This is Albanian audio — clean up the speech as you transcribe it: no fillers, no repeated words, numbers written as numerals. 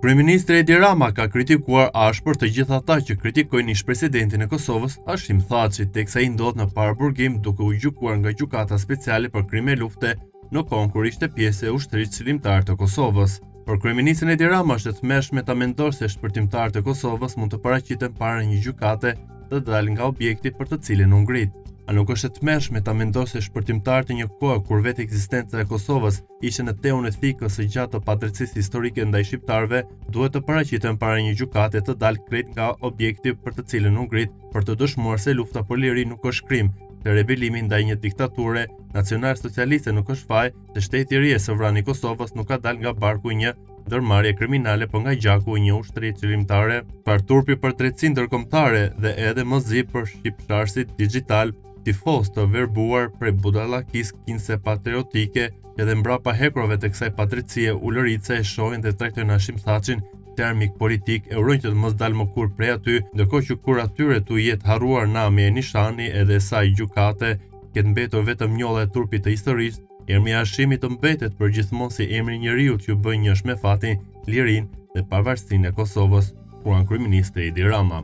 Kryeministri Edi Rama ka kritikuar ashpër të gjithë ata që kritikojnë ish-presidentin e Kosovës, Hashim Thaçi, teksa ai ndodh në paraburgim duke u gjykuar nga gjykata speciale për krime lufte në kohën kur ishte pjesë e ushtrisë çlimtare të Kosovës. Për kryeministin Edi Rama është e tmerrshme ta mendojë se shpërtimtarët e Kosovës mund të paraqiten para një gjykate të dalë nga objekti për të cilin u ngrit. A nuk është e tmerrshme ta mendojë se shpërtimtarët e një kohe kur vetë ekzistenca e Kosovës ishte në teun e thikës së gjatë të padrejtësisë historike ndaj shqiptarëve, duhet të paraqiten para një gjykate të dalë krejt nga objekti për të cilin u ngrit, për të dëshmuar se lufta për liri nuk është krim, se rebelimi ndaj një diktature nacional-socialiste nuk është faj, se shteti i ri e sovran i Kosovës nuk ka dalë nga barku i një ndërmarrje kriminale, por nga gjaku i një ushtrie çlimtare, par turpi për drejtësi ndërkombëtare dhe edhe mëzi për shqiptarësit digjital, tifoz të verbuar prej budallakisë kinse patriotike, që edhe mbrapa hekurave të kësaj padrejtësie ulërice e shohin dhe trajtojnë Hashim Thaçin si armik politik, e urojnë që të mos dalë më kurrë prej aty, ndërkohë që kur atyre tu jetë harruar nami e nishani edhe saj gjykate, ketë mbetur vetëm njolla e turpit të historisë, emri Hashimit të mbetet përgjithmonë si emri i njeriu që bën njësh me fatin, lirinë dhe pavarësinë e Kosovës, kuran kryeministri Edi Rama.